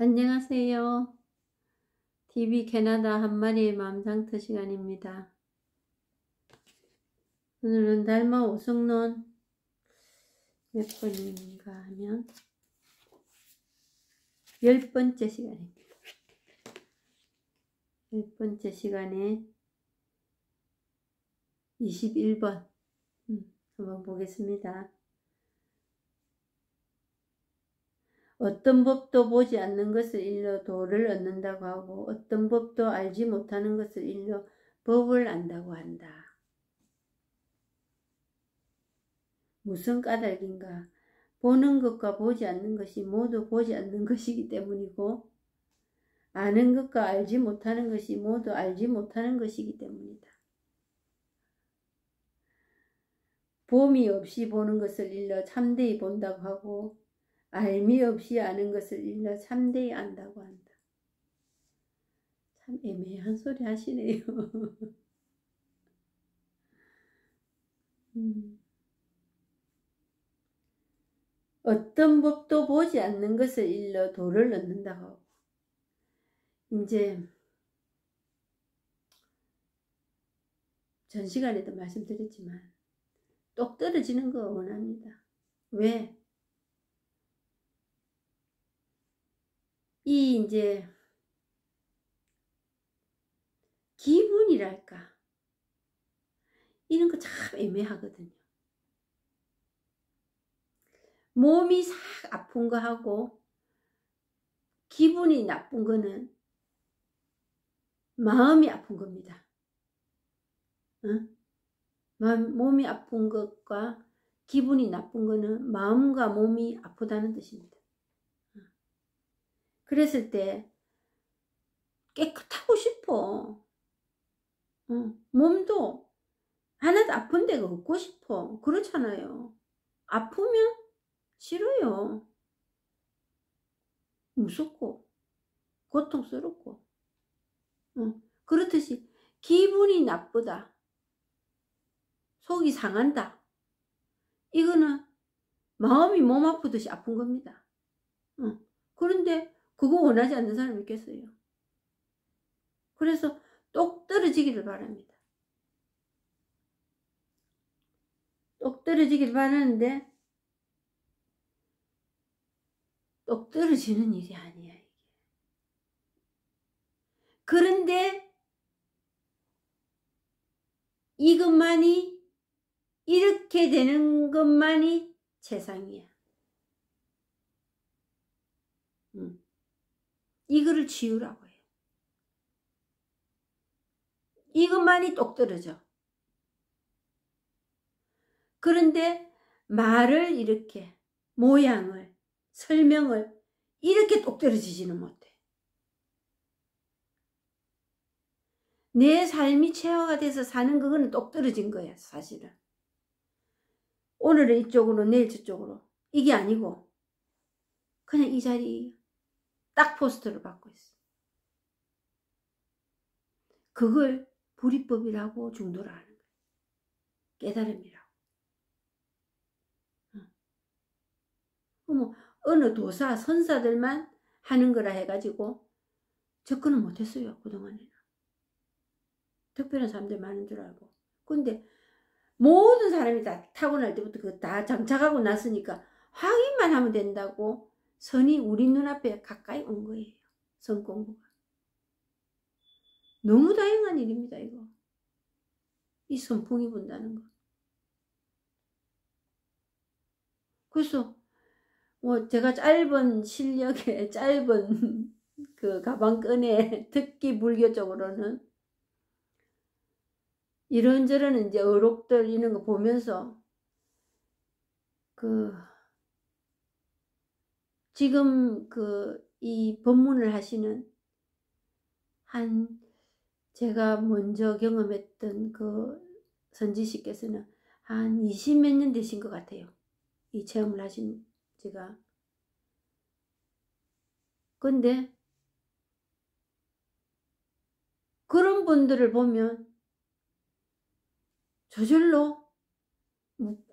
안녕하세요. TV 캐나다 한 마리의 마음장터 시간입니다. 오늘은 달마 오성론 몇 번인가 하면 10번째 시간입니다. 10번째 시간에 21번 한번 보겠습니다. 어떤 법도 보지 않는 것을 일러 도를 얻는다고 하고 어떤 법도 알지 못하는 것을 일러 법을 안다고 한다. 무슨 까닭인가? 보는 것과 보지 않는 것이 모두 보지 않는 것이기 때문이고 아는 것과 알지 못하는 것이 모두 알지 못하는 것이기 때문이다. 봄이 없이 보는 것을 일러 참되이 본다고 하고 알미 없이 아는 것을 일러 참되이 안다고 한다. 참 애매한 소리 하시네요. 어떤 법도 보지 않는 것을 일러 도를 얻는다고 하고 이제 전 시간에도 말씀드렸지만 똑 떨어지는 거 원합니다. 왜? 이 이제 기분이랄까 이런 거 참 애매하거든요. 몸이 싹 아픈 거 하고 기분이 나쁜 거는 마음이 아픈 겁니다. 몸이 아픈 것과 기분이 나쁜 거는 마음과 몸이 아프다는 뜻입니다. 그랬을 때 깨끗하고 싶어. 몸도 하나도 아픈 데가 없고 싶어. 그렇잖아요. 아프면 싫어요. 무섭고 고통스럽고. 그렇듯이 기분이 나쁘다. 속이 상한다. 이거는 마음이 몸 아프듯이 아픈 겁니다. 그런데 그거 원하지 않는 사람이 있겠어요. 그래서 똑 떨어지기를 바랍니다. 똑 떨어지기를 바라는데 똑 떨어지는 일이 아니야. 이게. 그런데 이것만이 이렇게 되는 것만이 세상이야. 이거를 지우라고 해요. 이것만이 똑 떨어져. 그런데 말을 이렇게 모양을 설명을 이렇게 똑 떨어지지는 못해. 내 삶이 체화가 돼서 사는 그거는 똑 떨어진 거야. 사실은. 오늘은 이쪽으로 내일 저쪽으로 이게 아니고 그냥 이 자리 딱 포스터를 받고 있어. 그걸 불이법이라고 중도를 하는 거야. 깨달음이라고. 어느 도사 선사들만 하는 거라 해가지고 접근을 못했어요. 그동안에는. 특별한 사람들 많은 줄 알고. 근데 모든 사람이 다 타고날 때부터 그거 다 장착하고 났으니까 확인만 하면 된다고 선이 우리 눈앞에 가까이 온 거예요. 선 공부가. 너무 다양한 일입니다. 이거. 이 선풍이 분다는 거. 그래서 제가 짧은 실력에 짧은 그 가방끈에 특히 불교 쪽으로는 이런저런 이제 어록들 이런 거 보면서 지금 이 법문을 하시는 제가 먼저 경험했던 그 선지씨께서는 한 20몇 년 되신 것 같아요. 이 체험을 하신 제가. 근데 그런 분들을 보면 저절로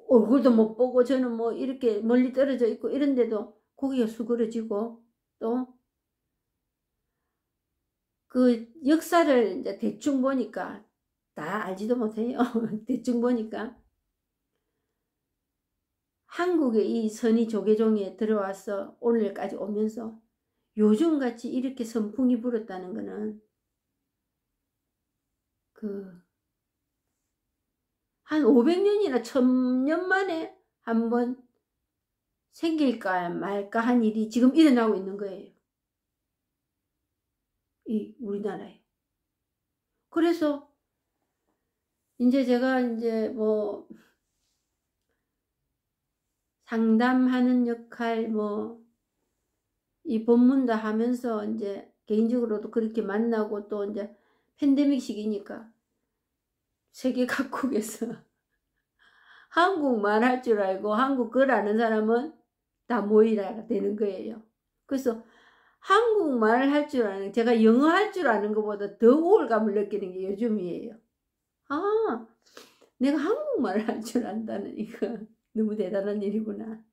얼굴도 못 보고 저는 이렇게 멀리 떨어져 있고 이런데도 고개가 수그러지고 또 그 역사를 이제 대충 보니까 다 알지도 못해요. 대충 보니까 한국의 이 선의 조계종에 들어와서 오늘까지 오면서 요즘같이 이렇게 선풍이 불었다는 거는 한 500년이나 1000년 만에 한번 생길까 말까 한 일이 지금 일어나고 있는 거예요. 이 우리나라에. 그래서 이제 제가 이제 뭐 상담하는 역할 뭐 이 법문도 하면서 이제 개인적으로도 그렇게 만나고 또 이제 팬데믹 시기니까 세계 각국에서 한국말 할 줄 알고 한국글 아는 사람은 다 모이라 되는 거예요. 그래서 한국말 할 줄 아는, 제가 영어 할 줄 아는 것보다 더 우월감을 느끼는 게 요즘이에요. 아, 내가 한국말 할 줄 안다는 이거 너무 대단한 일이구나.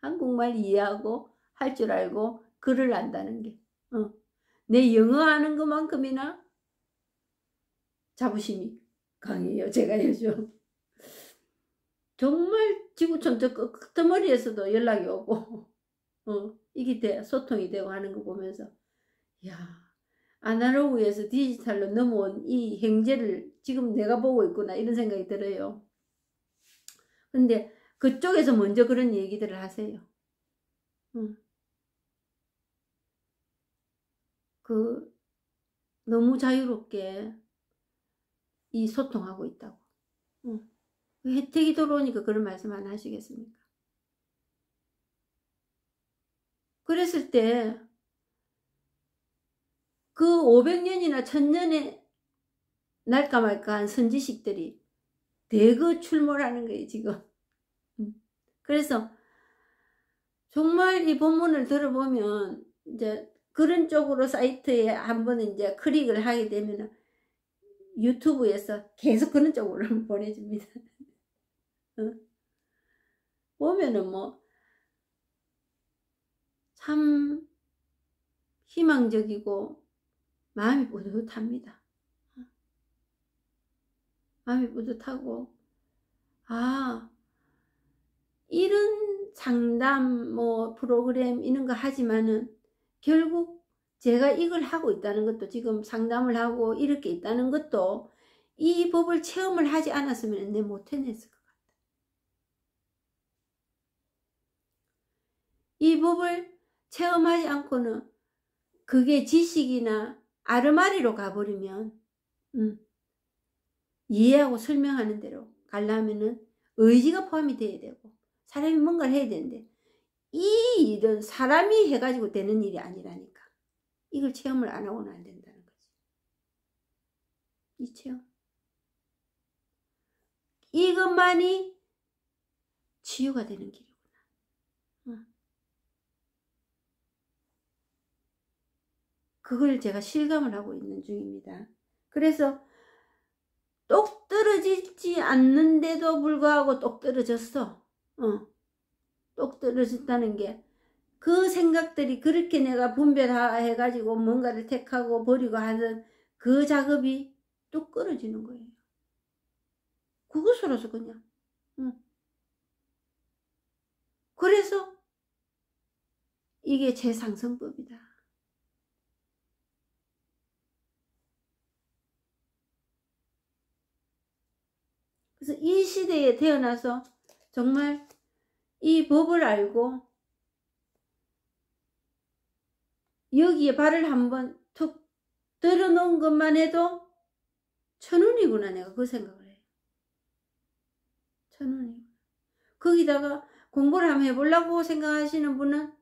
한국말 이해하고 할 줄 알고 글을 안다는 게. 내 영어 아는 것만큼이나 자부심이 강해요. 제가 요즘. 정말 지구촌 저 끄트머리에서도 연락이 오고 이게 소통이 되고 하는 거 보면서 야, 아날로그에서 디지털로 넘어온 이 행제를 지금 내가 보고 있구나 이런 생각이 들어요. 근데 그쪽에서 먼저 그런 얘기들을 하세요. 너무 자유롭게 이 소통하고 있다고. 혜택이 들어오니까 그런 말씀 안 하시겠습니까? 그랬을 때 그 500년이나 1000년에 날까 말까한 선지식들이 대거 출몰하는 거예요, 지금. 그래서 정말 이 본문을 들어보면 이제 그런 쪽으로 사이트에 한번 이제 클릭을 하게 되면 유튜브에서 계속 그런 쪽으로 보내줍니다. 보면은 뭐 참 희망적이고 마음이 뿌듯합니다. 마음이 뿌듯하고 이런 상담 뭐 프로그램 이런 거 하지만은 결국 제가 이걸 하고 있다는 것도 지금 상담을 하고 이렇게 있다는 것도 이 법을 체험을 하지 않았으면 내 못 해냈을 것 같아. 이 법을 체험하지 않고는 그게 지식이나 아르마리로 가버리면 이해하고 설명하는 대로 가려면은 의지가 포함이 돼야 되고 사람이 뭔가를 해야 되는데 이 일은 사람이 해가지고 되는 일이 아니라니까. 이걸 체험을 안 하고는 안 된다는 거지. 이 체험. 이것만이 치유가 되는 길이구나. 그걸 제가 실감을 하고 있는 중입니다. 그래서 똑 떨어지지 않는데도 불구하고 똑 떨어졌어. 똑 떨어졌다는 게 그 생각들이 그렇게 내가 분별해가지고 뭔가를 택하고 버리고 하는 그 작업이 뚝 끊어지는 거예요. 그것으로서 그냥. 그래서 이게 재상승법이다. 그래서 이 시대에 태어나서 정말 이 법을 알고 여기에 발을 한번 툭 들어놓은 것만 해도 1000원이구나 내가 그 생각을 해요. 1000원이구나. 거기다가 공부를 한번 해보려고 생각하시는 분은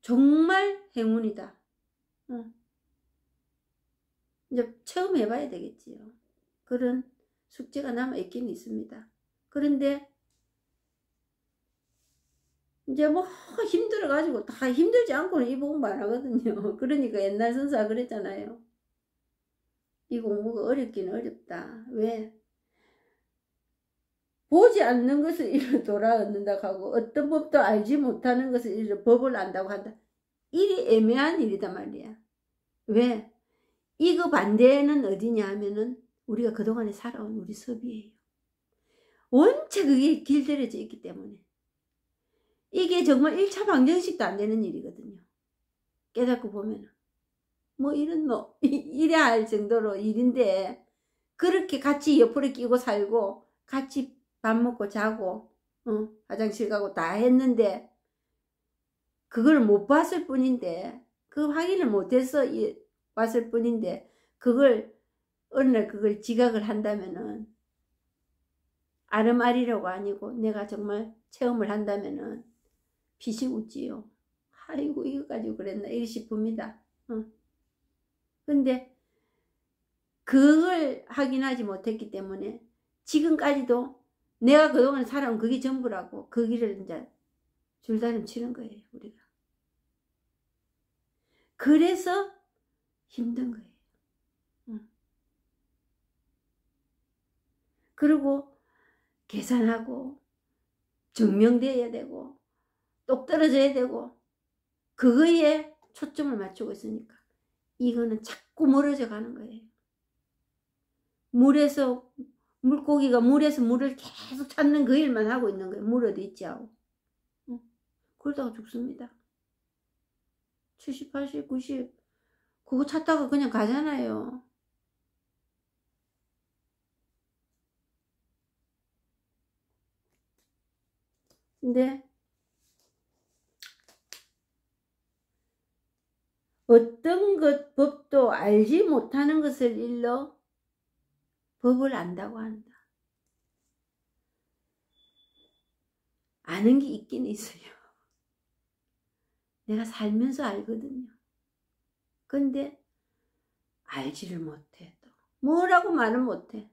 정말 행운이다. 이제 처음 해봐야 되겠지요. 그런 숙제가 남아있긴 있습니다. 그런데 이제 뭐 힘들어가지고 다 힘들지 않고는 이 공부 안 하거든요. 그러니까 옛날 선사가 그랬잖아요. 이 공부가 어렵긴 어렵다. 왜? 보지 않는 것을 이리로 돌아앉는다고 하고 어떤 법도 알지 못하는 것을 이리로 법을 안다고 한다. 일이 애매한 일이단 말이야. 왜? 이거 반대는 어디냐 하면은 우리가 그동안에 살아온 우리 섭이에요. 원체 그게 길들여져 있기 때문에. 이게 정말 1차 방정식도 안 되는 일이거든요. 깨닫고 보면은. 뭐 이런 뭐 이래야 할 정도로 일인데 그렇게 같이 옆으로 끼고 살고 같이 밥 먹고 자고 화장실 가고 다 했는데 그걸 못 봤을 뿐인데 그 확인을 못해서 왔을 뿐인데 그걸 어느 날 그걸 지각을 한다면은 아름아리라고 아니고 내가 정말 체험을 한다면은 빛이 웃지요. 아이고 이거 가지고 그랬나 이리 싶습니다. 근데 그걸 확인하지 못했기 때문에 지금까지도 내가 그동안 살아온 그게 전부라고 그 길을 이제 줄다름 치는 거예요. 우리가. 그래서 힘든 거예요. 그리고 계산하고 증명되어야 되고 똑 떨어져야 되고 그거에 초점을 맞추고 있으니까 이거는 자꾸 멀어져 가는 거예요. 물고기가 물에서 물을 계속 찾는 그 일만 하고 있는 거예요. 물 어디 있지 하고. 그러다가 죽습니다. 70, 80, 90 그거 찾다가 그냥 가잖아요. 근데 어떤 것 법도 알지 못하는 것을 일러 법을 안다고 한다. 아는 게 있긴 있어요. 내가 살면서 알거든요. 근데 알지를 못해. 또 뭐라고 말은 못해.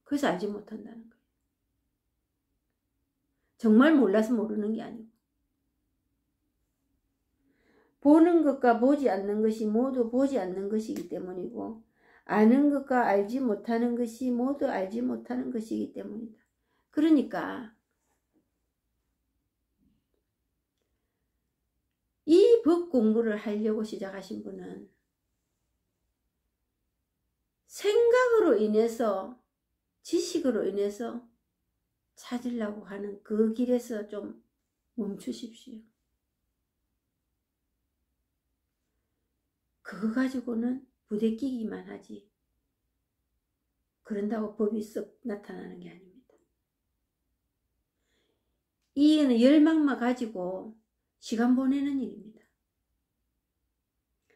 그래서 알지 못한다는 거예요. 정말 몰라서 모르는 게 아니고 보는 것과 보지 않는 것이 모두 보지 않는 것이기 때문이고 아는 것과 알지 못하는 것이 모두 알지 못하는 것이기 때문이다. 그러니까 이 법 공부를 하려고 시작하신 분은 생각으로 인해서 지식으로 인해서 찾으려고 하는 그 길에서 좀 멈추십시오. 그거 가지고는 부대끼기만 하지 그런다고 법이 썩 나타나는 게 아닙니다. 이는 열망만 가지고 시간 보내는 일입니다.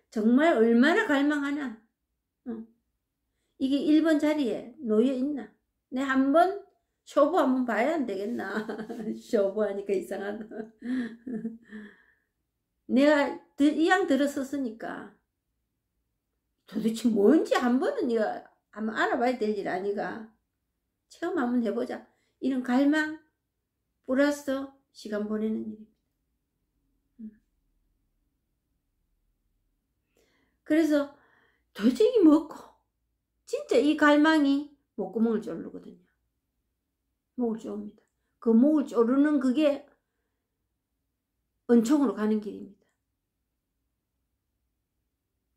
정말 얼마나 갈망하나. 이게 1번 자리에 놓여 있나. 내 한번 쇼부 한번 봐야 안 되겠나. 쇼부하니까 이상하다. 내가 이왕 들었었으니까 도대체 뭔지 한 번은 네가 한번 알아봐야 될 일 아니가. 체험 한번 해보자. 이런 갈망 플러스 시간 보내는 일입니다. 그래서 도저히 먹고 진짜 이 갈망이 목구멍을 쪼르거든요. 목을 쪼릅니다. 그 목을 쪼르는 그게 은총으로 가는 길입니다.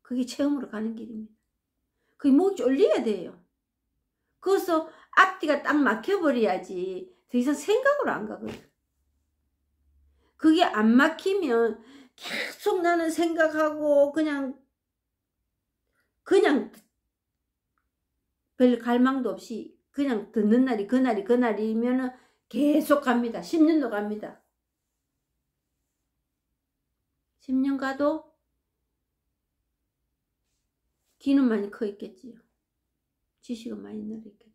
그게 체험으로 가는 길입니다. 그게 목이 쫄려야 돼요. 그래서 앞뒤가 딱 막혀버려야지 더 이상 생각으로 안 가거든. 그게 안 막히면 계속 나는 생각하고 그냥 별 갈망도 없이 그냥 듣는 날이 그날이면은 계속 갑니다. 10년도 갑니다. 10년 가도 귀는 많이 커 있겠지요. 지식은 많이 늘어 있겠지요.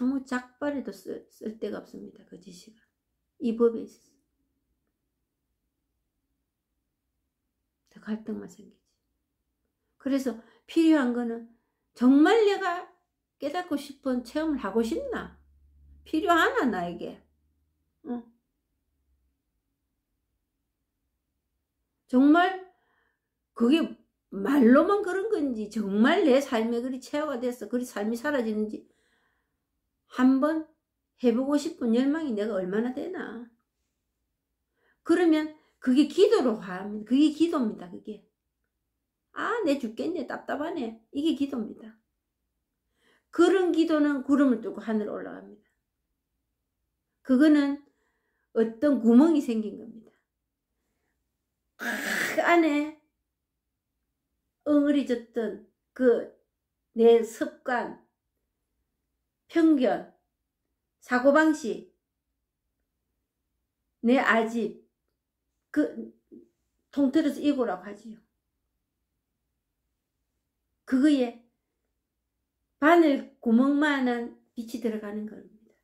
아무 작발에도 쓸 데가 없습니다. 그 지식은. 이 법에 있어서. 더 갈등만 생기지. 그래서 필요한 거는 정말 내가 깨닫고 싶은 체험을 하고 싶나? 필요하나 나에게? 정말 그게 말로만 그런 건지 정말 내 삶에 그리 체화가 돼서 그리 삶이 사라지는지 한번 해보고 싶은 열망이 내가 얼마나 되나? 그러면 그게 기도로 화합니다. 그게 기도입니다. 그게. 아, 내 죽겠네. 답답하네. 이게 기도입니다. 그런 기도는 구름을 뚫고 하늘에 올라갑니다. 그거는 어떤 구멍이 생긴 겁니다. 그 안에 엉어리졌던 그 내 습관, 편견, 사고방식, 내 아집, 그 통틀어서 이고라고 하지요. 그거에 바늘 구멍만한 빛이 들어가는 겁니다.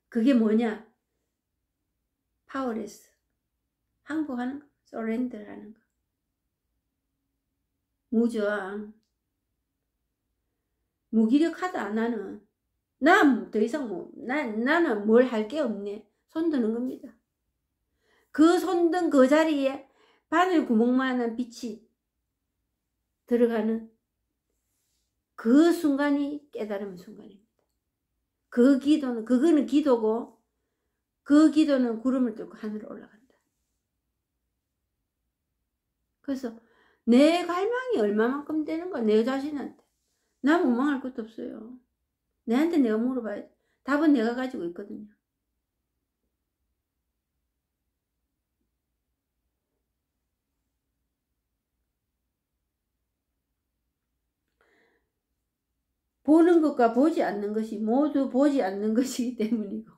그게 뭐냐? 파워레스. 항복하는 거. 서렌더를 하는 거. 무저항. 무기력하다 나는. 난 더 이상 나는 뭘 할 게 없네. 손드는 겁니다. 그 손든 그 자리에 바늘 구멍만한 빛이 들어가는 그 순간이 깨달음의 순간입니다. 그 기도는, 그거는 기도고, 그 기도는 구름을 뚫고 하늘로 올라간다. 그래서 내 갈망이 얼마만큼 되는 거야, 내 자신한테. 나 원망할 것도 없어요. 내한테 내가 물어봐야지. 답은 내가 가지고 있거든요. 보는 것과 보지 않는 것이 모두 보지 않는 것이기 때문이고,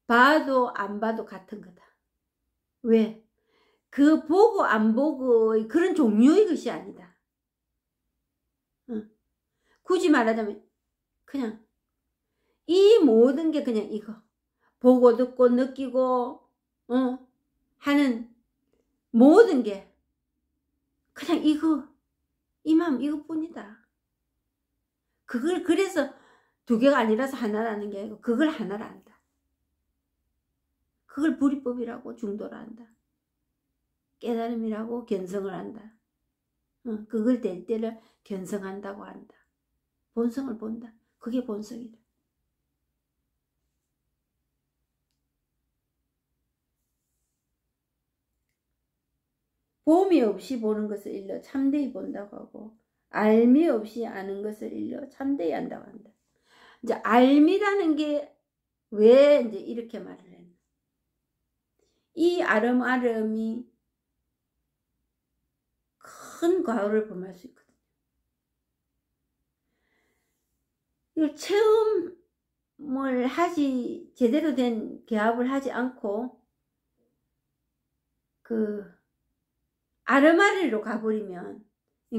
봐도 안 봐도 같은 거다. 왜? 그 보고 안 보고의 그런 종류의 것이 아니다. 굳이 말하자면 그냥 이 모든 게 그냥 이거 보고 듣고 느끼고 하는 모든 게 그냥 이거 이 마음 이것뿐이다. 그걸 그래서 두 개가 아니라서 하나라는 게 아니고 그걸 하나라 한다. 그걸 불이법이라고 중도라 한다. 깨달음이라고 견성을 한다. 그걸 될 때를 견성한다고 한다. 본성을 본다. 그게 본성이다. 봄이 없이 보는 것을 일러 참되이 본다고 하고, 알미 없이 아는 것을 일러 참되이 한다고 한다. 이제 알미라는 게 왜 이제 이렇게 말을 했나? 이 아름아름이 큰 과오를 범할 수 있거든요. 이걸 체험을 하지, 제대로 된 개합을 하지 않고, 그, 아름아리로 가버리면,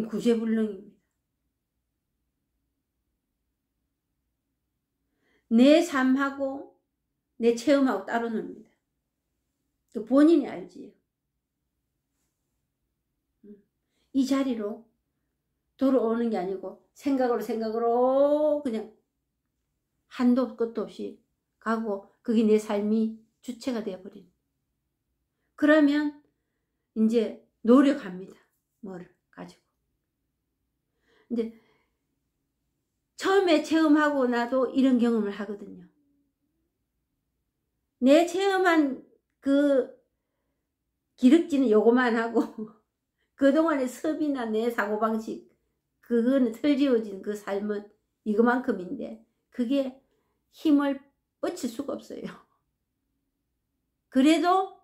구제불능입니다. 내 삶하고, 내 체험하고 따로 놉니다. 그 본인이 알지요. 이 자리로 돌아오는 게 아니고 생각으로 그냥 한도 끝도 없이 가고 그게 내 삶이 주체가 되어버린. 그러면 이제 노력합니다. 뭐를 가지고. 이제 처음에 체험하고 나도 이런 경험을 하거든요. 내 체험한 그 기럭지는 요거만 하고 그동안의 섭이나 내 사고방식 그거는 털지어진 그 삶은 이거만큼인데 그게 힘을 뻗칠 수가 없어요. 그래도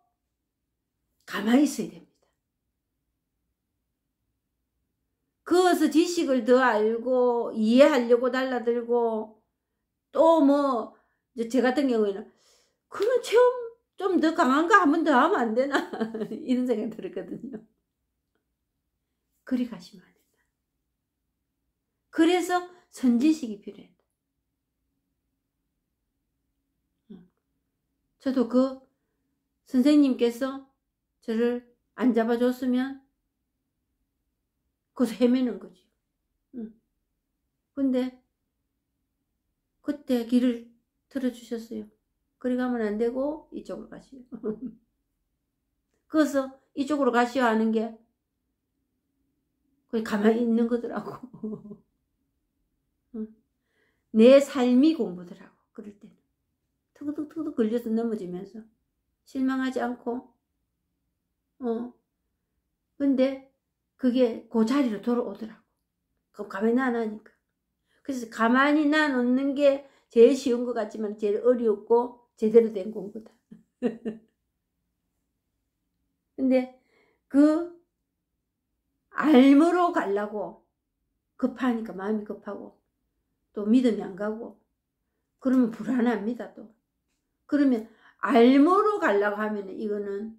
가만히 있어야 됩니다. 그어서 지식을 더 알고 이해하려고 달라들고 또 뭐 제 같은 경우에는 그런 체험 좀 더 강한 거 한 번 더 하면 안 되나 이런 생각이 들었거든요. 그리 가시면 안 된다. 그래서 선지식이 필요해. 저도 그 선생님께서 저를 안 잡아줬으면 거기서 헤매는 거지. 근데 그때 길을 틀어주셨어요. 그리 가면 안 되고 이쪽으로 가시오. 그래서 이쪽으로 가시오 하는 게 거기 가만히 있는 거더라고. 내 삶이 공부더라고. 그럴 때는. 툭툭툭툭 걸려서 넘어지면서 실망하지 않고. 근데 그게 그 자리로 돌아오더라고. 그럼 가만히 안 하니까. 그래서 가만히 놔놓는 게 제일 쉬운 것 같지만 제일 어렵고 제대로 된 공부다. 근데 그 알므로 가려고 급하니까 마음이 급하고 또 믿음이 안 가고 그러면 불안합니다. 또 그러면 알므로 가려고 하면 이거는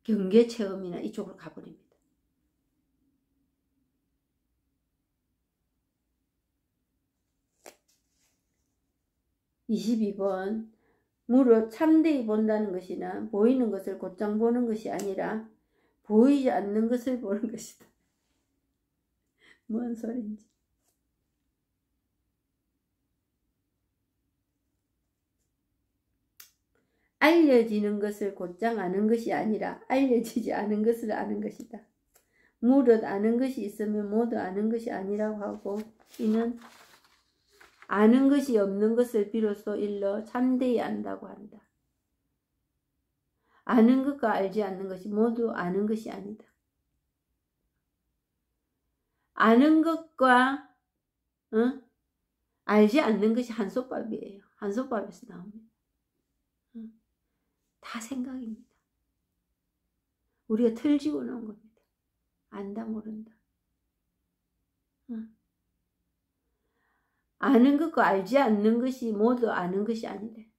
경계 체험이나 이쪽으로 가버립니다. 22번 무릇 참되이 본다는 것이나 보이는 것을 곧장 보는 것이 아니라 보이지 않는 것을 보는 것이다. 뭔 소린지. 알려지는 것을 곧장 아는 것이 아니라 알려지지 않은 것을 아는 것이다. 무릇 아는 것이 있으면 모두 아는 것이 아니라고 하고 이는 아는 것이 없는 것을 비로소 일러 참되이 안다고 한다. 아는 것과 알지 않는 것이 모두 아는 것이 아니다. 아는 것과 알지 않는 것이 한솥밥이에요. 한솥밥에서 나옵니다. 다 생각입니다. 우리가 틀지고 놓은 겁니다. 안다 모른다. 아는 것과 알지 않는 것이 모두 아는 것이 아니래.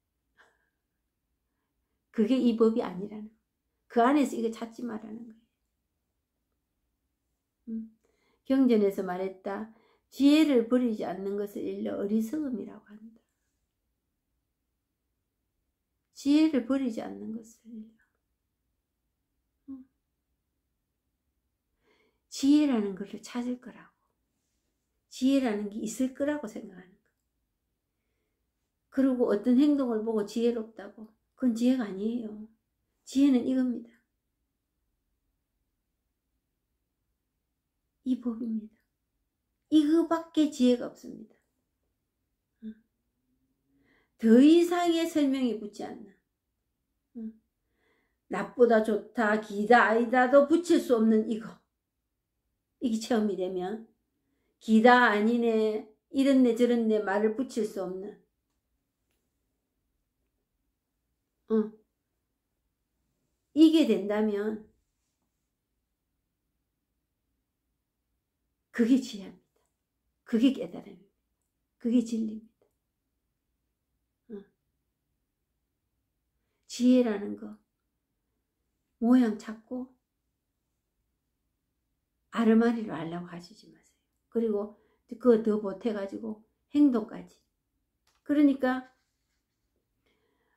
그게 이 법이 아니라는 거예요. 그 안에서 이거 찾지 말라는 거예요. 경전에서 말했다. 지혜를 버리지 않는 것을 일러 어리석음이라고 한다. 지혜를 버리지 않는 것을 일러. 지혜라는 것을 찾을 거라고. 지혜라는 게 있을 거라고 생각하는 거. 그리고 어떤 행동을 보고 지혜롭다고. 그건 지혜가 아니에요. 지혜는 이겁니다. 이 법입니다. 이거밖에 지혜가 없습니다. 더 이상의 설명이 붙지 않나. 나쁘다 좋다 기다 아니다도 붙일 수 없는 이거. 이게 체험이 되면 기다 아니네 이런네 저런네 말을 붙일 수 없는 이게 된다면 그게 지혜입니다. 그게 깨달음입니다. 그게 진리입니다. 지혜라는 거 모양 찾고 아르마리로 하려고 하시지 마세요. 그리고 그거 더 보태가지고 행동까지. 그러니까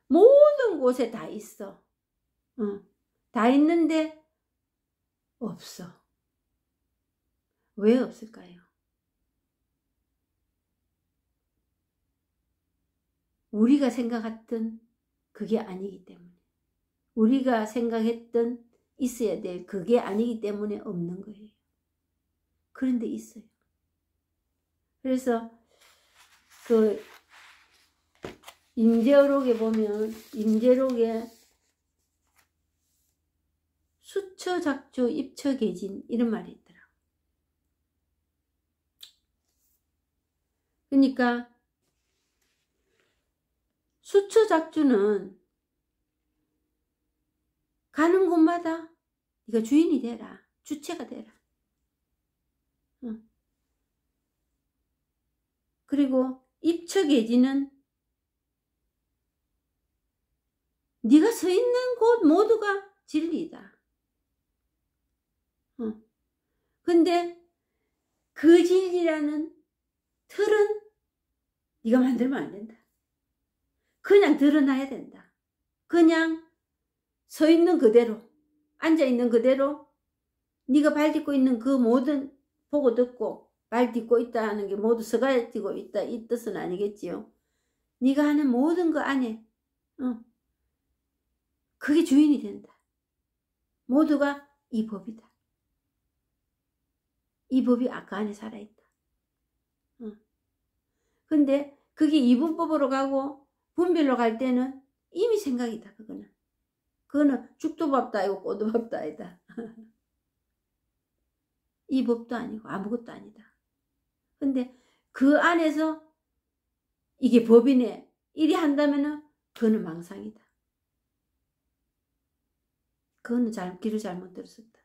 모든 곳에 다 있어. 다 있는데 없어. 왜 없을까요? 우리가 생각했던 그게 아니기 때문에. 우리가 생각했던 있어야 될 그게 아니기 때문에 없는 거예요. 그런데 있어요. 그래서 그 임재록에 보면 임재록에 수처작조 입처계진 이런 말이 있더라고요. 그러니까 수처작주는 가는 곳마다 네가 주인이 되라. 주체가 되라. 그리고 입처계지는 네가 서 있는 곳 모두가 진리다. 근데 그 진리라는 틀은 네가 만들면 안 된다. 그냥 드러나야 된다. 그냥 서 있는 그대로, 앉아 있는 그대로 네가 발 딛고 있는 그 모든 보고 듣고 발 딛고 있다 하는 게 모두 서가지고 있다 이 뜻은 아니겠지요. 네가 하는 모든 거 안에 그게 주인이 된다. 모두가 이 법이다. 이 법이 아까 안에 살아있다. 근데 그게 이분법으로 가고 분별로 갈 때는 이미 생각이다. 그거는 죽도 밥도 아니고 꼬도 밥도 아니다. 이 법도 아니고 아무것도 아니다. 근데 그 안에서 이게 법이네 이리 한다면은 그거는 망상이다. 그거는 길을 잘못 들었었다.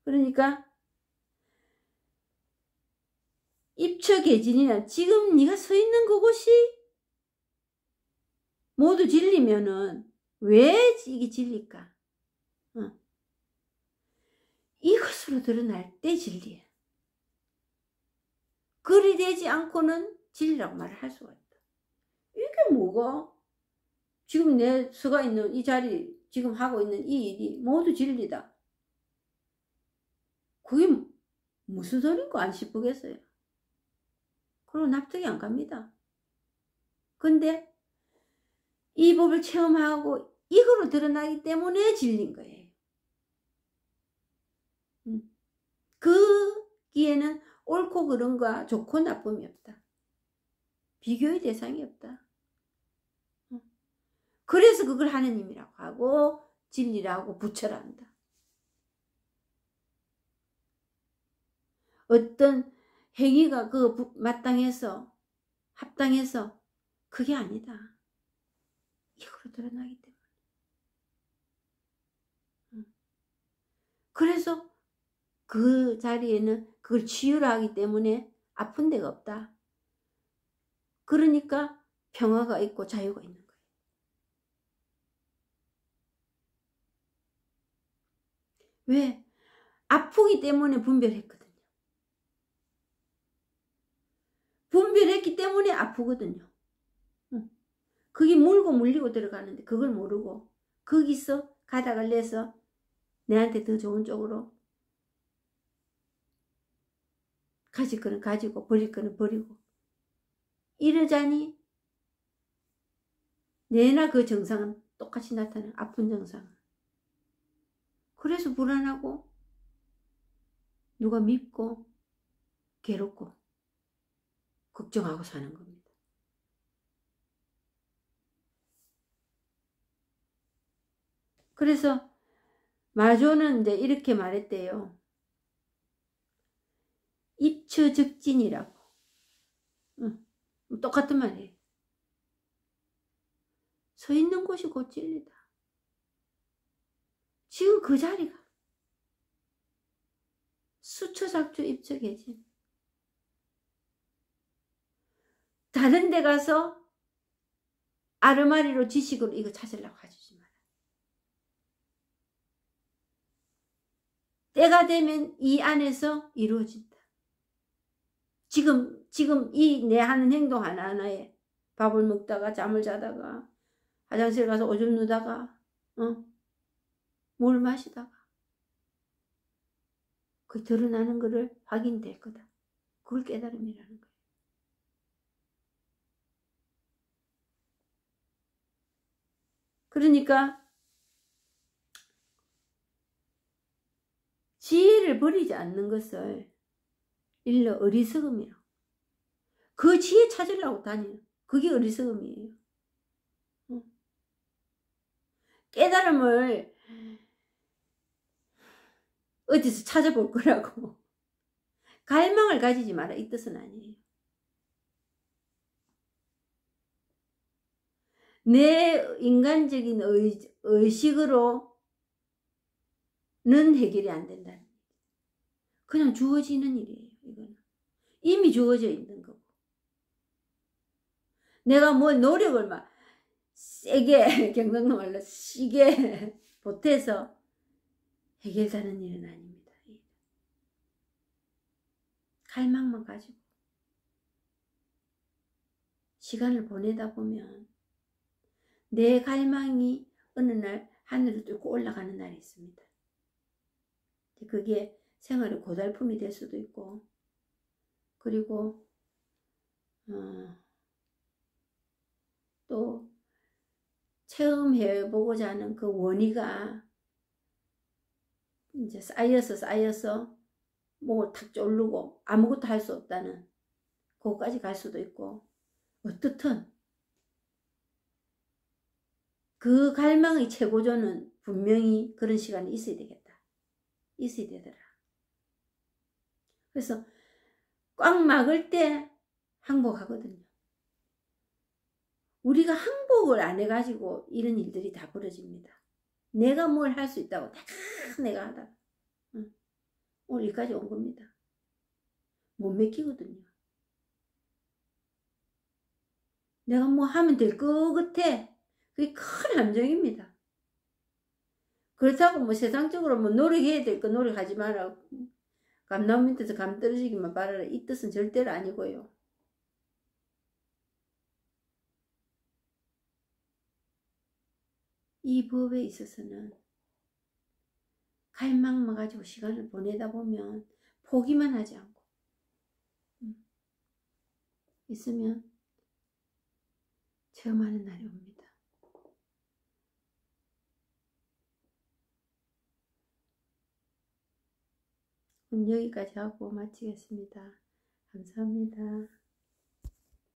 그러니까 입처계진이란 지금 네가 서 있는 그곳이 모두 진리면은 왜 이게 진리일까? 이것으로 드러날 때 진리야. 그리 되지 않고는 진리라고 말을 할 수가 있다. 이게 뭐가? 지금 내 서가 있는 이 자리, 지금 하고 있는 이 일이 모두 진리다. 그게 무슨 소린가 안 싶으겠어요? 그리고 납득이 안 갑니다. 근데 이 법을 체험하고 이거로 드러나기 때문에 진리인 거예요. 거기에는 옳고 그른과 좋고 나쁨이 없다. 비교의 대상이 없다. 그래서 그걸 하느님이라고 하고 진리라고 부처라 한다. 어떤 행위가 마땅해서 합당해서 그게 아니다. 이거로 드러나기 때문에. 그래서 그 자리에는 그걸 치유라 하기 때문에 아픈 데가 없다. 그러니까 평화가 있고 자유가 있는 거예요. 왜? 아프기 때문에 분별했거든요. 분별했기 때문에 아프거든요. 그게 물고 물리고 들어가는데 그걸 모르고 거기서 가닥을 내서 내한테 더 좋은 쪽으로 가질 거는 가지고 버릴 거는 버리고 이러자니 내나 그 증상은 똑같이 나타나는 아픈 증상은. 그래서 불안하고 누가 밉고 괴롭고 걱정하고 사는 겁니다. 그래서 마조는 이제 이렇게 말했대요. 입처즉진이라고. 똑같은 말이에요. 서 있는 곳이 곧 진리다. 지금 그 자리가 수처작조 입처계진. 다른 데 가서 아르마리로 지식으로 이거 찾으려고 하지 마라. 때가 되면 이 안에서 이루어진다. 지금 이 내 하는 행동 하나하나에 밥을 먹다가 잠을 자다가 화장실 가서 오줌 누다가 물 마시다가 그 드러나는 거를 확인될 거다. 그걸 깨달음이라는 거예요. 그러니까 지혜를 버리지 않는 것을 일러 어리석음이라고. 그 지혜 찾으려고 다녀요. 그게 어리석음이에요. 깨달음을 어디서 찾아볼 거라고. 갈망을 가지지 마라 이 뜻은 아니에요. 내 인간적인 의식으로는 해결이 안 된다는 얘기예요. 그냥 주어지는 일이에요. 이거는 이미 주어져 있는 거고. 내가 뭐 노력을 막 세게 경상도 말로 시게 보태서 해결되는 일은 아닙니다. 갈망만 가지고 시간을 보내다 보면 내 갈망이 어느 날 하늘을 뚫고 올라가는 날이 있습니다. 그게 생활의 고달픔이 될 수도 있고, 그리고 또 체험해보고자 하는 그 원의가 이제 쌓여서 목을 탁 졸르고 아무것도 할 수 없다는 그거까지 갈 수도 있고, 어떻든 그 갈망의 최고조는 분명히 그런 시간이 있어야 되겠다. 있어야 되더라. 그래서 꽉 막을 때 항복하거든요. 우리가 항복을 안 해가지고 이런 일들이 다 벌어집니다. 내가 뭘 할 수 있다고 다 내가 하다가 오늘 여기까지 온 겁니다. 못 맡기거든요. 내가 뭐 하면 될 것 같아. 그게 큰 함정입니다. 그렇다고 뭐 세상적으로 뭐 노력해야 될 거 노력하지 마라. 감나무 밑에서 감 떨어지기만 바라라. 이 뜻은 절대로 아니고요. 이 법에 있어서는 갈망만 가지고 시간을 보내다 보면 포기만 하지 않고 있으면 체험하는 날이 옵니다. 여기까지 하고 마치겠습니다. 감사합니다.